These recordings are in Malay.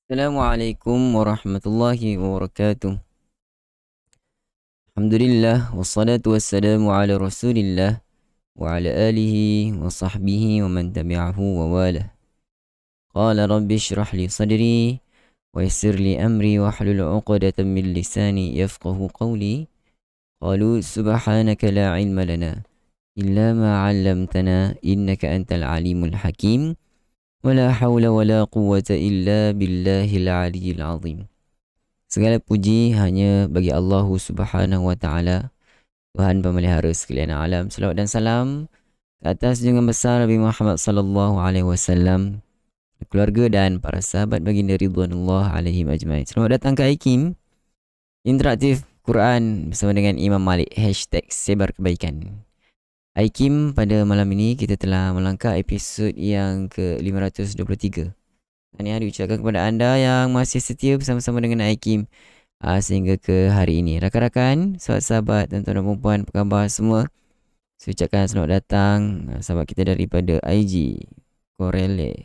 Assalamualaikum warahmatullahi wabarakatuh. Alhamdulillah wassalatu wassalamu ala Rasulillah wa ala alihi wa sahbihi wa man tabi'ahu wa walah. Qala rabbi shrah li sadri wa yassir li amri wa hlul 'uqdatam min lisani yafqahu qawli. Qalu subhanaka la ilma lana illa ma 'allamtana innaka antal alimul hakim. Wala hawla wala quwwata illa billahil aliyyil azim. Segala puji hanya bagi Allah Subhanahu wa taala, Tuhan pemelihara sekalian alam. Selawat dan salam ke atas junjungan besar Nabi Muhammad sallallahu alaihi wasallam, keluarga dan para sahabat baginda ridwanullah alaihim ajmain. Selamat datang ke Aikim Interaktif Quran bersama dengan Imam Malik #sebar kebaikan. Aikim, pada malam ini kita telah melangkah episod yang ke-523. Tahniah diucapkan kepada anda yang masih setia bersama-sama dengan Aikim sehingga ke hari ini. Rakan-rakan, sahabat-sahabat dan tuan-tuan dan puan, apa khabar semua? Saya ucapkan selamat datang sahabat kita daripada IG, Korele,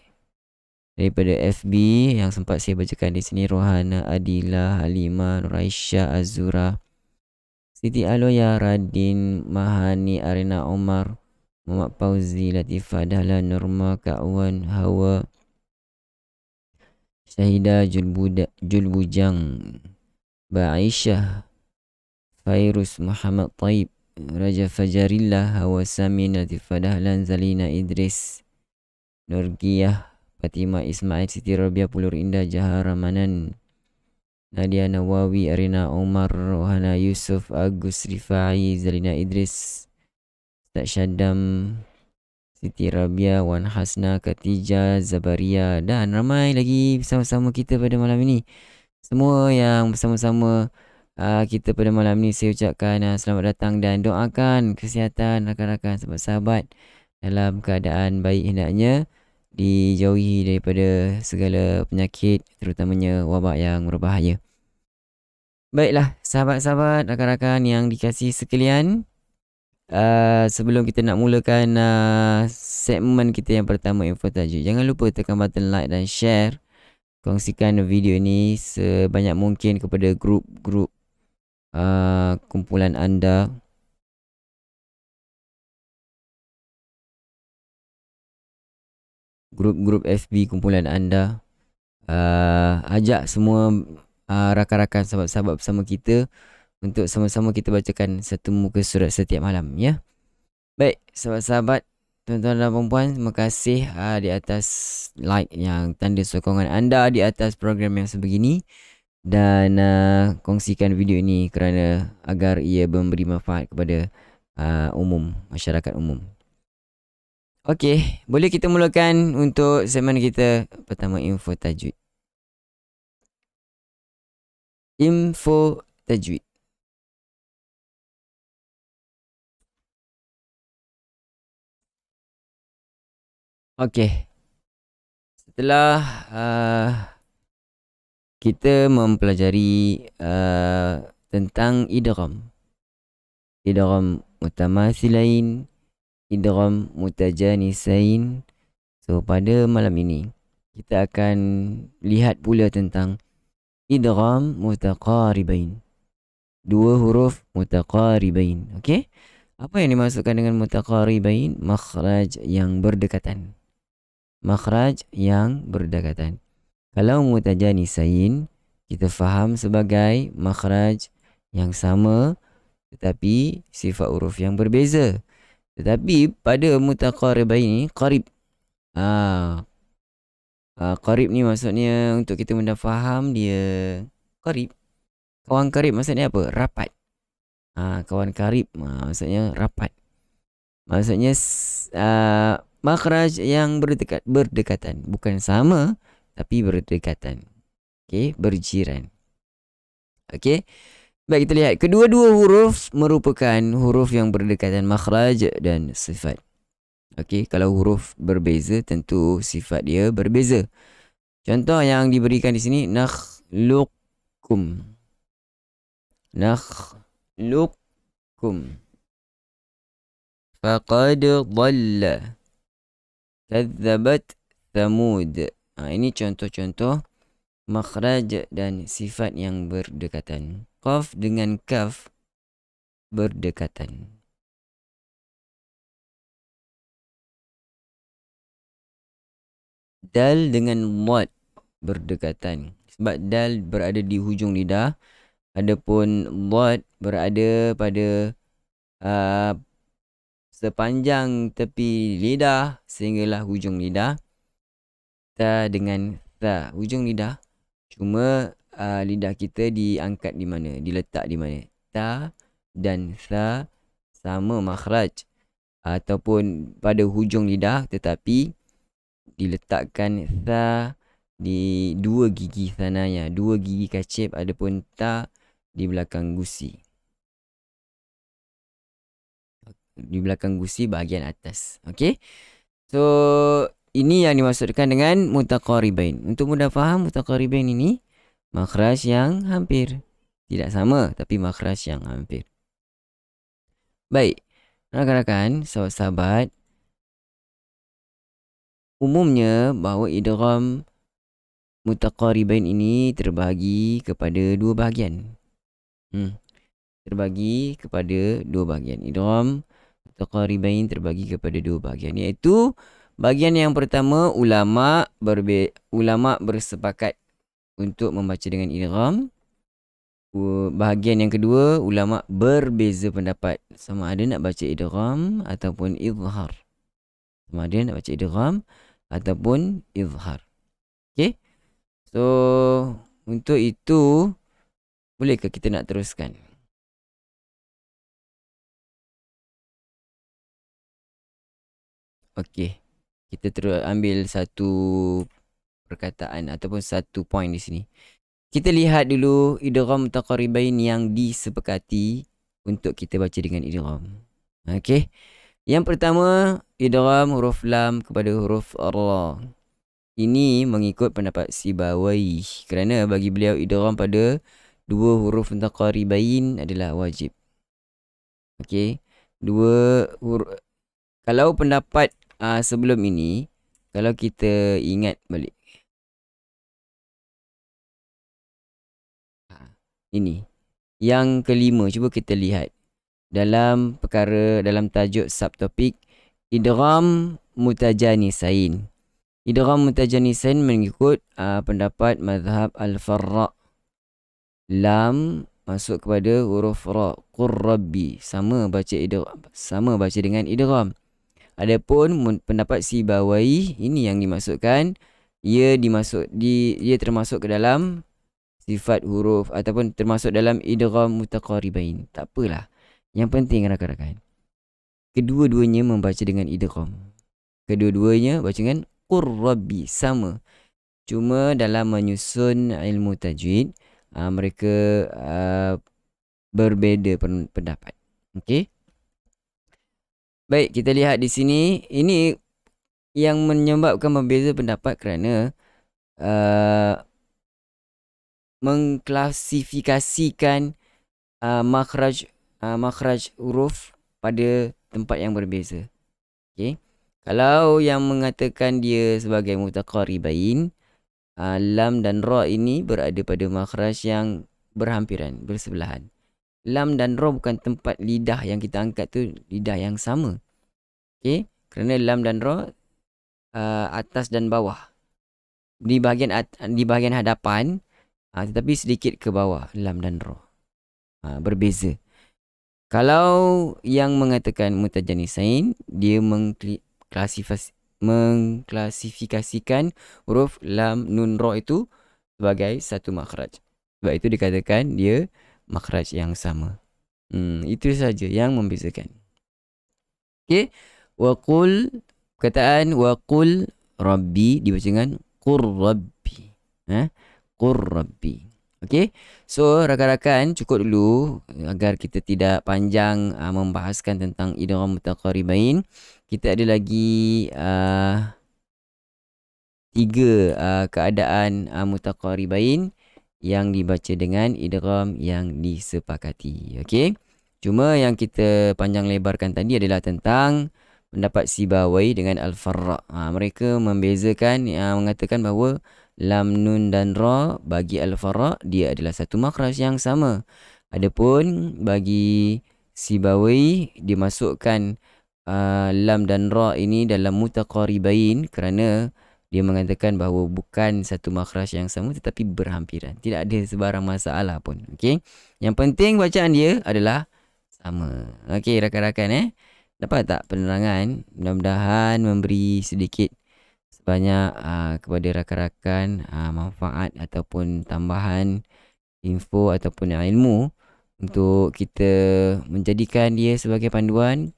daripada FB yang sempat saya bacakan di sini, Rohana, Adila, Halimah, Nuraisha, Azura, Siti Aloya, Radin, Mahani, Arina Omar, Muhammad Fauzi, Latifah, Dahlan, Norma, Ka'wan, Hawa, Syahidah, Julbujang, Ba'aisyah, Fairus, Muhammad Taib, Raja Fajarillah, Hawa Samin, Latifah Dahlan, Zalina Idris, Nurgiyah, Fatimah Ismail, Siti Rabia, Pulur Indah, Jahar Ramanan, Nadia Nawawi, Arina Omar, Rohana Yusuf, Agus Rifai, Zalina Idris, Ustaz Syadam, Siti Rabia, Wan Hasna, Khatijah, Zabaria dan ramai lagi bersama-sama kita pada malam ini. Semua yang bersama-sama kita pada malam ini, saya ucapkan selamat datang dan doakan kesihatan rakan-rakan sahabat-sahabat dalam keadaan baik hendaknya, dijauhi daripada segala penyakit, terutamanya wabak yang berbahaya. Baiklah sahabat-sahabat, rakan-rakan yang dikasihi sekalian, sebelum kita nak mulakan segmen kita yang pertama, info tajuk, jangan lupa tekan button like dan share. Kongsikan video ini sebanyak mungkin kepada grup-grup kumpulan anda. Grup-grup FB kumpulan anda. Ajak semua rakan-rakan sahabat-sahabat bersama kita untuk sama-sama kita bacakan satu muka surat setiap malam, ya. Baik, sahabat-sahabat, tuan-tuan dan puan-puan, terima kasih di atas like yang tanda sokongan anda di atas program yang sebegini. Dan kongsikan video ini kerana agar ia memberi manfaat kepada umum, masyarakat umum. Okey, boleh kita mulakan untuk segmen kita pertama, info tajwid. Info tajwid. Okey, setelah kita mempelajari tentang idgham mutamathilain, idgham mutajanisain, so pada malam ini kita akan lihat pula tentang idgham mutaqaribain, dua huruf mutaqaribain. Okey, apa yang dimaksudkan dengan mutaqaribain? Makhraj yang berdekatan. Makhraj yang berdekatan. Kalau mutajanisain, kita faham sebagai makhraj yang sama tetapi sifat huruf yang berbeza. Tetapi pada mutaqaribain ini, qarib. Qarib ni maksudnya, untuk kita mudah faham, dia qarib. Kawan qarib maksudnya apa? Rapat. Kawan qarib maksudnya rapat. Maksudnya makhraj yang berdekatan, bukan sama tapi berdekatan. Okey, berjiran. Okey, baik, kita lihat kedua-dua huruf merupakan huruf yang berdekatan makhraj dan sifat. Okey, kalau huruf berbeza tentu sifat dia berbeza. Contoh yang diberikan di sini, nakhluqkum. Nakhluqkum. Faqad dhalla. Kadzabat Thamud. Ini contoh-contoh makhraj dan sifat yang berdekatan. Qaf dengan kaf berdekatan. Dal dengan mod berdekatan. Sebab dal berada di hujung lidah, adapun mod berada pada sepanjang tepi lidah sehinggalah hujung lidah. Ta dengan ta, hujung lidah. Cuma lidah kita diangkat di mana, diletak di mana. Ta dan tha sama makhraj ataupun pada hujung lidah, tetapi diletakkan tha di dua gigi sanaya, dua gigi kacip, adapun ta di belakang gusi. Di belakang gusi bahagian atas. Okey. So ini yang dimaksudkan dengan mutaqaribain. Untuk mudah faham, mutaqaribain ini makhraj yang hampir. Tidak sama, tapi makhraj yang hampir. Baik. Rakan-rakan, sahabat-sahabat, umumnya bahawa idgham mutaqaribain ini terbahagi kepada dua bahagian. Terbagi kepada dua bahagian. Idgham mutaqaribain terbagi kepada dua bahagian, iaitu bahagian yang pertama, ulama bersepakat untuk membaca dengan idgham. Bahagian yang kedua, ulama berbeza pendapat sama ada nak baca idgham ataupun izhar. Sama ada nak baca idgham ataupun izhar. Okey. So untuk itu, bolehkah kita nak teruskan? Okey. Kita terus ambil satu perkataan ataupun satu point di sini. Kita lihat dulu idgham mutaqaribain yang disepakati untuk kita baca dengan idgham. Okey. Yang pertama, idgham huruf lam kepada huruf ra. Ini mengikut pendapat Sibawai, kerana bagi beliau idgham pada dua huruf mutaqaribain adalah wajib. Okey. Kalau pendapat sebelum ini, kalau kita ingat balik, ini yang kelima, cuba kita lihat dalam tajuk subtopik idgham mutajanisain. Idgham mutajanisain mengikut pendapat mazhab al-Farra. Lam masuk kepada huruf ra, qur rabbi, sama baca dengan idgham. Adapun pendapat Sibawai, ini yang dimaksudkan, ia termasuk ke dalam sifat huruf ataupun termasuk dalam idgham mutaqaribain. Tak apalah. Yang penting rakan-rakan, kedua-duanya membaca dengan idgham. Kedua-duanya baca dengan qur rabbi, sama. Cuma dalam menyusun ilmu tajwid, mereka berbeza pendapat. Okey. Baik, kita lihat di sini. Ini yang menyebabkan berbeza pendapat kerana mengklasifikasikan makhraj huruf pada tempat yang berbeza. Okey. Kalau yang mengatakan dia sebagai mutaqaribain, lam dan ra ini berada pada makhraj yang berhampiran, bersebelahan. Lam dan ra bukan tempat lidah yang kita angkat tu lidah yang sama. Okey, kerana lam dan ra atas dan bawah. Di bahagian hadapan, tetapi sedikit ke bawah lam dan ra. Berbeza. Kalau yang mengatakan mutajanisain, dia mengklasifikasikan huruf lam, nun, ra itu sebagai satu makhraj. Sebab itu dikatakan dia makhraj yang sama. Itu saja yang membezakan. Okey. Waqul, perkataan waqul rabbi dibaca dengan qur rabbi. Qur rabbi. Okey. So rakan-rakan, cukup dulu agar kita tidak panjang membahaskan tentang idgham mutaqaribain. Kita ada lagi 3 keadaan mutaqaribain yang dibaca dengan idgham yang disepakati. Okey. Cuma yang kita panjang lebarkan tadi adalah tentang pendapat Sibawai dengan Al-Farra. Mereka membezakan, mengatakan bahawa lam, nun dan ra bagi al-Farra dia adalah satu makhraj yang sama. Adapun bagi Sibawi dimasukkan lam dan ra ini dalam mutaqaribain kerana dia mengatakan bahawa bukan satu makhraj yang sama tetapi berhampiran. Tidak ada sebarang masalah pun. Okey. Yang penting bacaan dia adalah sama. Okey rakan-rakan dapat tak penerangan? Mudah-mudahan memberi sedikit sebanyak kepada rakan-rakan manfaat ataupun tambahan info ataupun ilmu untuk kita menjadikan dia sebagai panduan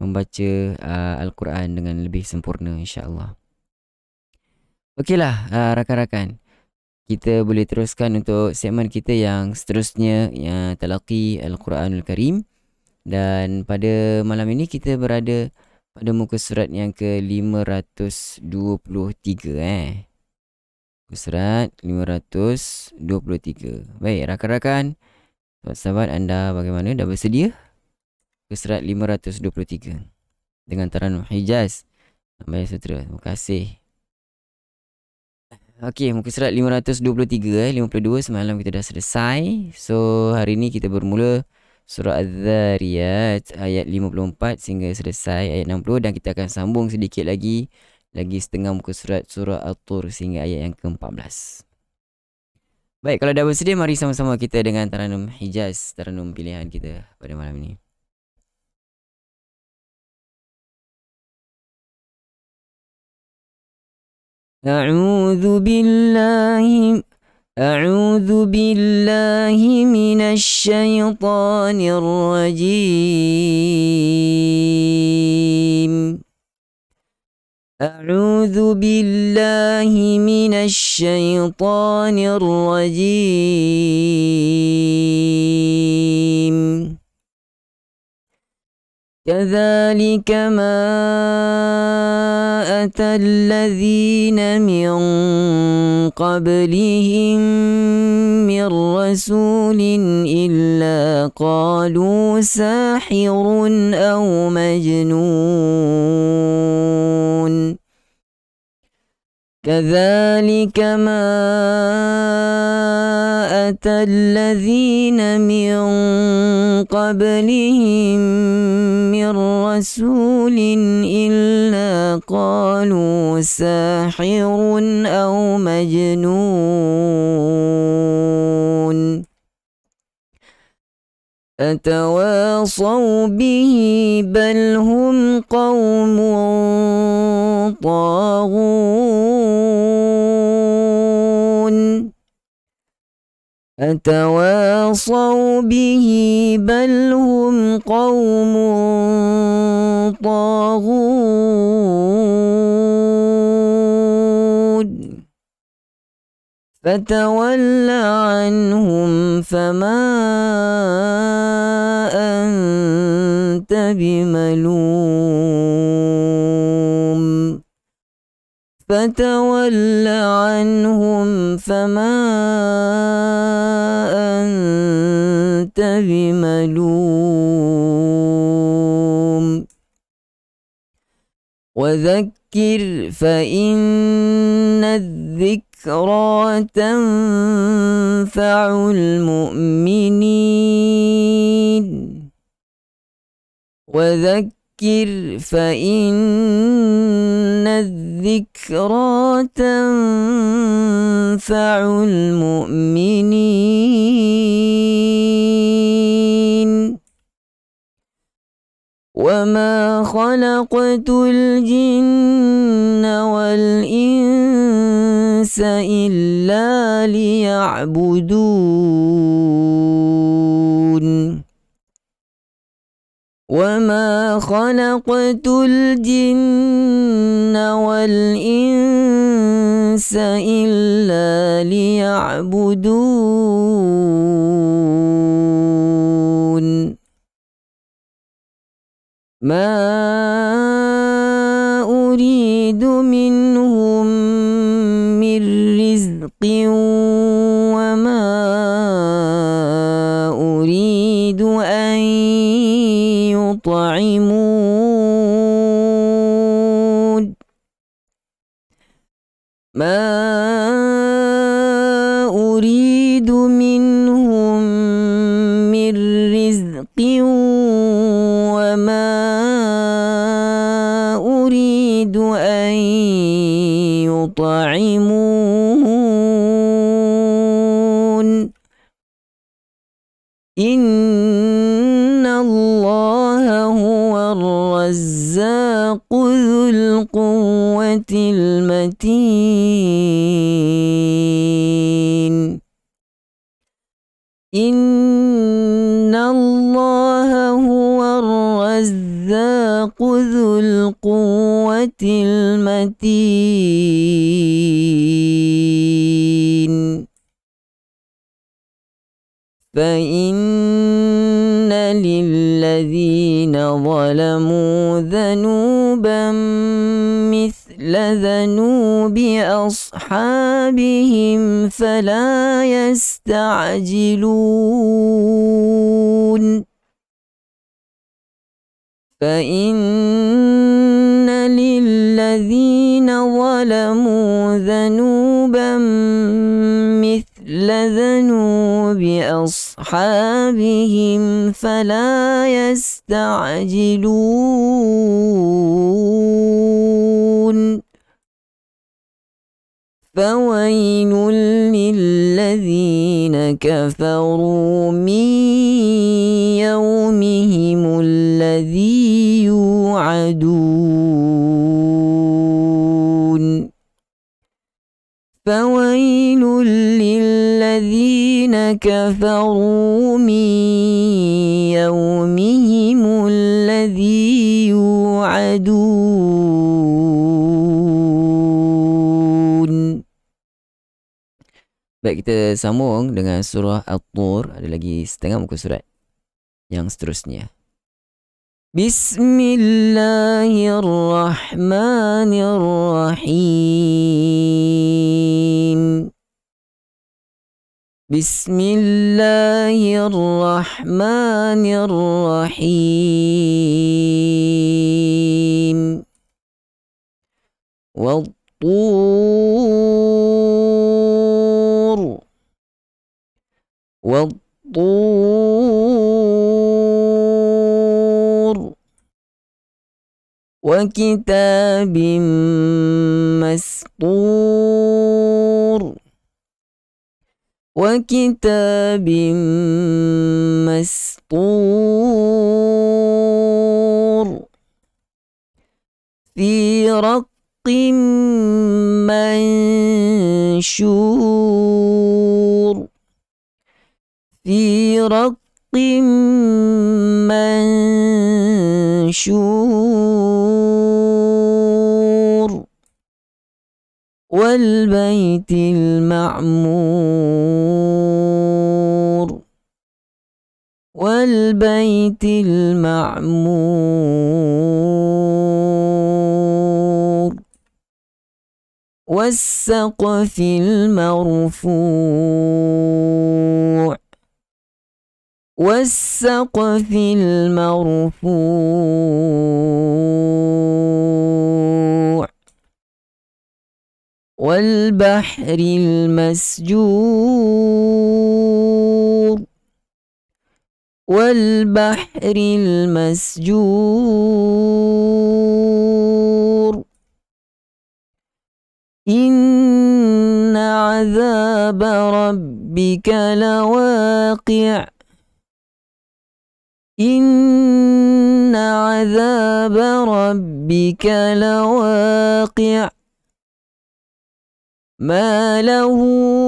membaca Al-Quran dengan lebih sempurna insya-Allah. Okeylah rakan-rakan. Kita boleh teruskan untuk segmen kita yang seterusnya, yang Talaqi Al-Quranul Karim. Dan pada malam ini kita berada pada muka surat yang ke-523 Muka surat 523. Baik rakan-rakan, sahabat anda bagaimana, dah bersedia? Muka surat 523 dengan Taranum Hijaz. Baik saudara, terima kasih. Okey, muka surat 523 52 semalam kita dah selesai. So hari ni kita bermula surah Az-Zariyat ayat 54 sehingga selesai ayat 60 dan kita akan sambung sedikit lagi setengah muka surat surah At-Tur sehingga ayat yang ke-14. Baik, kalau dah bersedia mari sama-sama kita dengan Taranum Hijaz, taranum pilihan kita pada malam ini. أعوذ بالله من الشيطان الرجيم أعوذ بالله من الشيطان الرجيم كذلك ما أتى الذين من قبلهم من رسول إلا قالوا ساحر أو مجنون كذلك ما أتى الذين من قبلهم من رسول إلا قالوا ساحر أو مجنون أتواصوا به بل هم قوم طاغون أتواصوا به بل هم قوم طاغون فتول عنهم فما أنت بملوم فتول عنهم فما أنت بملوم وذكر فإن الذكرى تنفع المؤمنين وذكر فإن الذكرى تنفع المؤمنين وما خلقت الجن والإنس إلا ليعبدون وما خلقت الجن والإنس إلا ليعبدون ما أريد منهم من رزق وما أريد أن يطعمون ما وما أريد أن يطعمون إن الله هو الرزاق ذو القوة المتين إن الله هو الرزاق ذو القوة المتين فإن للذين ظلموا ذنوبا مثل ذنوب أصحابهم فلا يستعجلون فإن للذين ظلموا ذنوبا مثل ذنوب أصحابهم فلا يستعجلون فويل للذين كفروا من يومهم الذي يوعدون فويل للذين كفروا من يومهم الذي يوعدون. Baik, kita sambung dengan surah At-Tur. Ada lagi setengah muka surat yang seterusnya. Bismillahirrahmanirrahim. Bismillahirrahmanirrahim. Wat-Tur. Wat-Tur. Wa kitabim mastur. Wa kitabim mastur. Fi raqqim manshur. في رق منشور والبيت المعمور والبيت المعمور والسقف المرفوع والسقف المرفوع والبحر المسجور والبحر المسجور إن عذاب ربك لواقع إن عذاب ربك لواقع ما له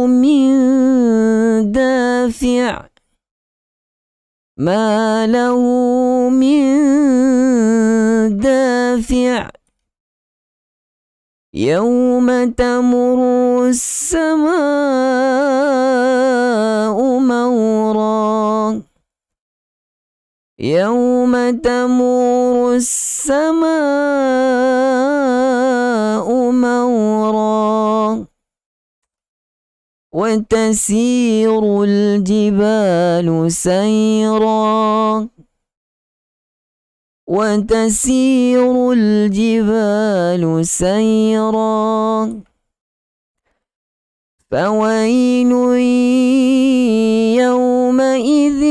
من دافع ما له من دافع يوم تمر السماء مورا يوم تمور السماء مورا وتسير الجبال سيرا وتسير الجبال سيرا فويل يومئذ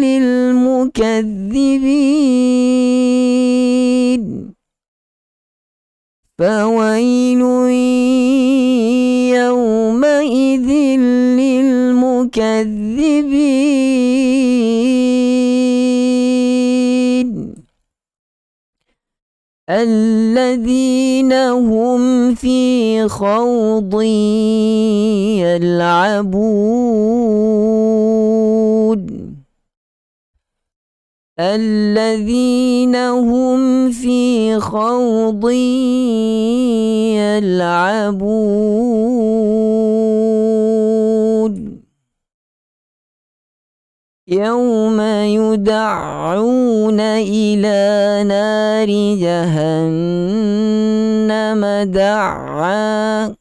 للمكذبين المكذبين فويل يومئذ للمكذبين الذين هم في خوض يلعبون الذين هم في خوض يلعبون يوم يدعون إلى نار جهنم دعا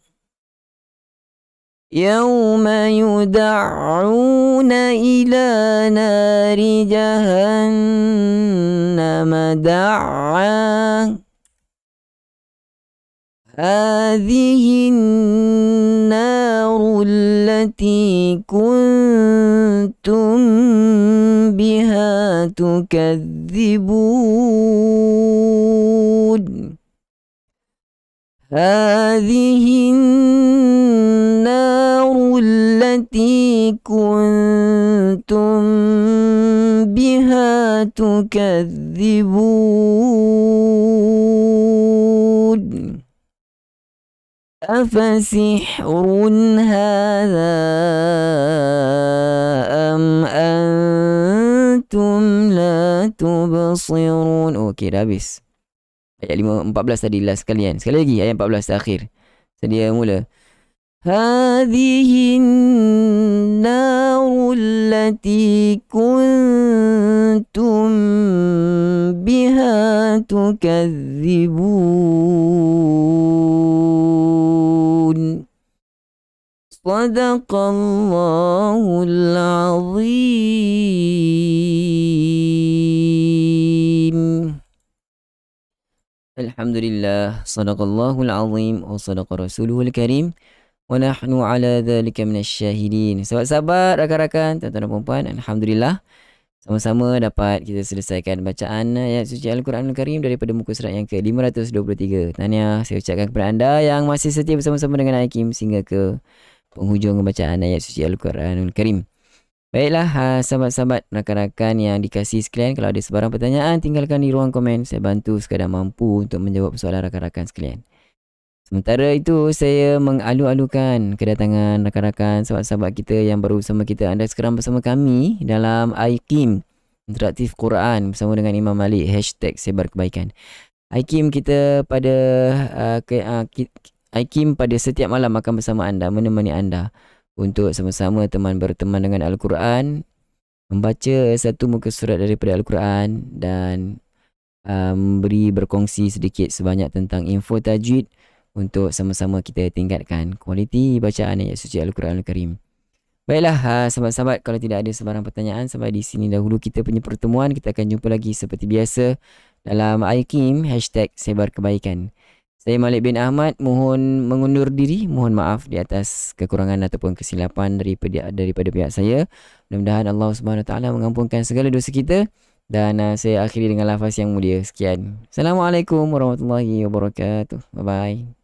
يوم يدعون إلى نار جهنم دعا هذه النار التي كنتم بها تكذبون هذه النار التي كنتم بها تكذبون أفسحر هذا أم أنتم لا تبصرون. Okey, dah habis. Ayat 14 tadi last sekalian. Sekali lagi ayat 14 terakhir. Sedia mula. هذه النار التي كنتم بها تكذبون صدق الله العظيم. Alhamdulillah, sadaqallahul azim wa sadaqa rasuluhul karim. Wa nahnu ala dhalika minasyahidin. Sahabat-sahabat, rakan-rakan, tuan-tuan dan puan-puan, alhamdulillah sama-sama dapat kita selesaikan bacaan ayat suci Al-Quranul Karim daripada muka surat yang ke-523. Tahniah saya ucapkan kepada anda yang masih setia bersama-sama dengan Hakim sehingga ke penghujung bacaan ayat suci Al-Quranul Karim. Baiklah, sahabat-sahabat, rakan-rakan yang dikasihi sekalian, kalau ada sebarang pertanyaan tinggalkan di ruang komen. Saya bantu sekadar mampu untuk menjawab soalan rakan-rakan sekalian. Sementara itu, saya mengalu-alukan kedatangan rakan-rakan sahabat-sahabat kita yang baru bersama kita. Anda sekarang bersama kami dalam iKim Interaktif Quran bersama dengan Imam Malik #Sebar Kebaikan. iKim kita pada iKim pada setiap malam akan bersama anda, menemani anda untuk sama-sama berteman dengan Al-Quran, membaca satu muka surat daripada Al-Quran dan berkongsi sedikit sebanyak tentang info tajwid untuk sama-sama kita tingkatkan kualiti bacaan ayat suci Al-Quran Al-Karim. Baiklah, sahabat-sahabat, kalau tidak ada sebarang pertanyaan, sampai di sini dahulu kita punya pertemuan. Kita akan jumpa lagi seperti biasa dalam iKim #Sebar Kebaikan. Saya Malik bin Ahmad mohon mengundur diri, mohon maaf di atas kekurangan ataupun kesilapan daripada pihak saya. Mudah-mudahan Allah Subhanahu Wa Taala mengampunkan segala dosa kita dan saya akhiri dengan lafaz yang mulia. Sekian. Assalamualaikum warahmatullahi wabarakatuh. Bye bye.